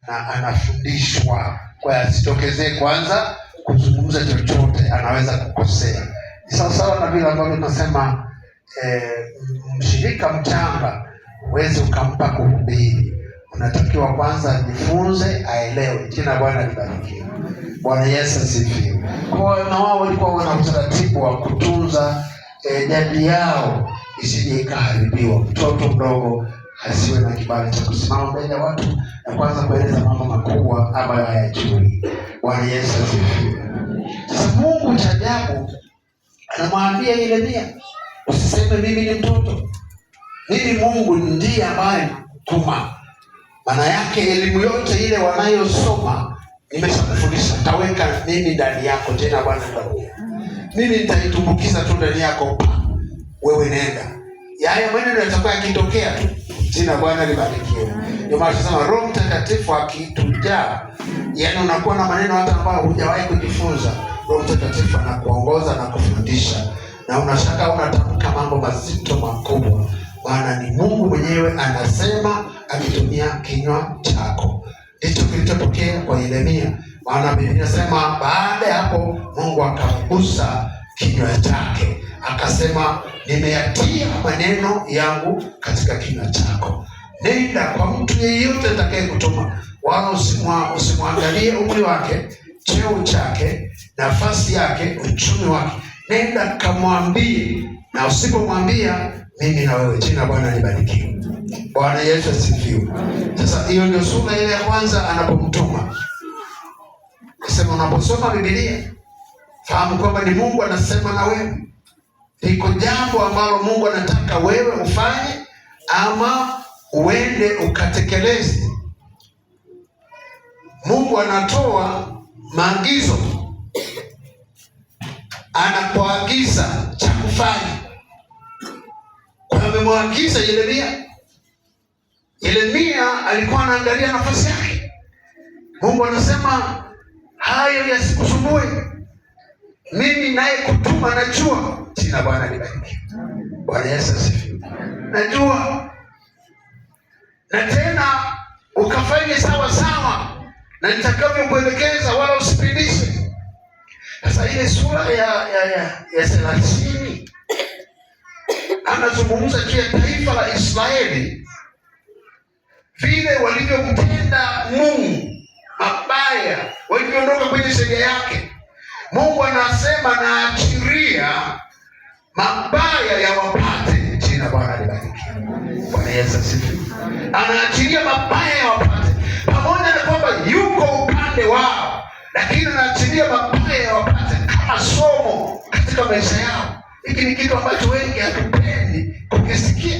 na anafundishwa, kwa asitokezee kwanza kuzungumza chochote, anaweza kukosea. Ni sawasawa na vile ambavyo tunasema mshirika mchanga huwezi ukampa kuhubiri, unatakiwa kwanza ajifunze, aelewe. Jina Bwana libarikiwe. Bwana Yesu asifiwe. Kwa hiyo na wao walikuwa wana utaratibu wa kutunza jadi yao isije ikaharibiwa. Mtoto mdogo asiwe na kibali cha kusimama mbele ya watu na kwanza kueleza mambo makubwa ambayo hayajui. Bwana Yesu asifiwe. Sasa Mungu cha ajabu anamwambia Yeremia, usiseme mimi ni mtoto. Mimi Mungu ndiye ambaye tuma. Maana yake elimu yote ile wanayosoma nimeshakufundisha, nitaweka nini ndani yako. Tena Bwana ndiye mimi nitaitumbukiza tu ndani yako, wewe nenda. Haya maneno yatakuwa yakitokea tu. Jina Bwana libarikiwe. Ndio maana tunasema Roho Mtakatifu akitujaa, yaani unakuwa na maneno hata ambayo hujawahi kujifunza. Roho Mtakatifu anakuongoza na kufundisha, na unashaka unatamka mambo mazito makubwa, maana ni Mungu mwenyewe anasema akitumia kinywa chako. Hicho kilichotokea kwa Yeremia, maana Biblia inasema baada ya hapo Mungu akamgusa kinywa chake, akasema nimeyatia maneno yangu katika kinywa chako. Nenda kwa mtu yeyote atakaye kutuma, wala usimwangalie umri wake, cheo chake, nafasi yake, uchumi wake. Nenda kamwambie, na usipomwambia mimi na wewe. Jina Bwana libarikiwe. Bwana Yesu asifiwe. Sasa hiyo ndio sura ile ya kwanza anapomtuma. Nasema unaposoma Biblia, fahamu kwamba ni Mungu anasema na wewe. Liko jambo ambalo Mungu anataka wewe ufanye ama uende ukatekeleze. Mungu anatoa maagizo, anapoagiza cha kufanya. Kwa hiyo amemwagiza Yeremia. Yeremia alikuwa anaangalia nafasi yake. Mungu anasema hayo yasikusumbue, mimi naye kutuma najua. Jina Bwana libarikiwe. Bwana Yesu asifiwe. Najua, na tena ukafanye sawa sawa na nitakavyokuelekeza, wala usipindishe. Sasa ile sura ya 30 anazungumza juu ya taifa la Israeli, vile walivyomtenda Mungu mabaya, walivyoondoka kwenye sheria yake. Mungu anasema naachiria mabaya yawapate. Jina Bwana libarikiwe. Bwana Yesu asifiwe. Anaachiria mabaya yawapate, pamoja na kwamba yuko upande wao, lakini anaachiria mabaya yawapate kama somo katika maisha yao. Hiki ni kitu ambacho wengi hatupendi kukisikia.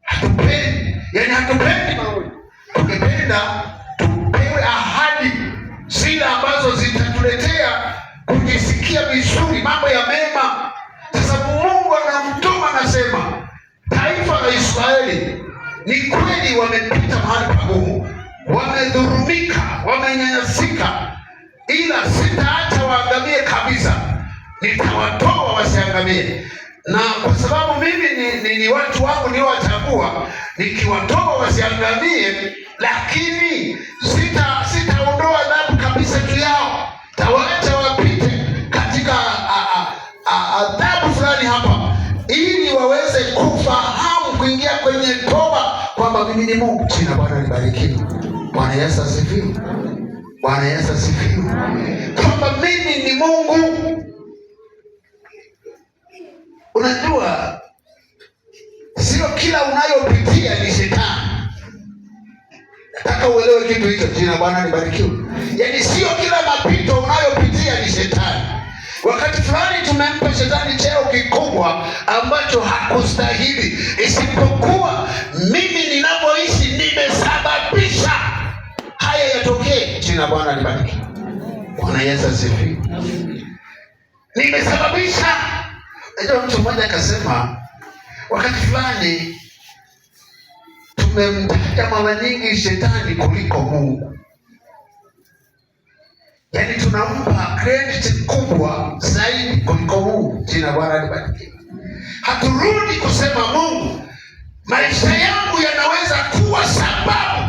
Hatupendi, yani hatupendi maono. Tukipenda tupewe ahadi zile ambazo zitatuletea kujisikia vizuri, mambo ya mema. Sasa Mungu anamtuma, anasema taifa la Israeli ni kweli wamepita mahali pagumu, wamedhurumika, wamenyanyasika, ila sitaacha waangamie kabisa. Nitawatoa wasiangamie, na kwa sababu mimi ni watu wangu niowachagua, nikiwatoa wasiangamie, lakini sitaondoa adhabu kabisa juu yao. Tawaacha wapite katika adhabu fulani hapa, ili waweze kufahamu, kuingia kwenye toba kwamba mimi ni Mungu. Jina Bwana libarikiwe. Bwana Yesu asifiwe. Bwana Yesu asifiwe. Kwamba mimi ni Mungu. Unajua, sio kila unayopitia ni shetani. Nataka uelewe kitu hicho. Jina Bwana libarikiwe. Yaani sio kila mapito unayopitia ni shetani. Wakati fulani tumempa shetani cheo kikubwa ambacho hakustahili, isipokuwa mimi ninavyoishi nimesababisha haya yatokee. Jina Bwana libarikiwe. Bwana Yesu asifiwe. Nimesababisha. Ndio mtu mmoja akasema wakati fulani tumemtaja mara nyingi shetani kuliko Mungu. Yaani tunampa credit kubwa zaidi kuliko Mungu. Jina Bwana libarikiwe. Haturudi kusema Mungu, maisha yangu yanaweza kuwa sababu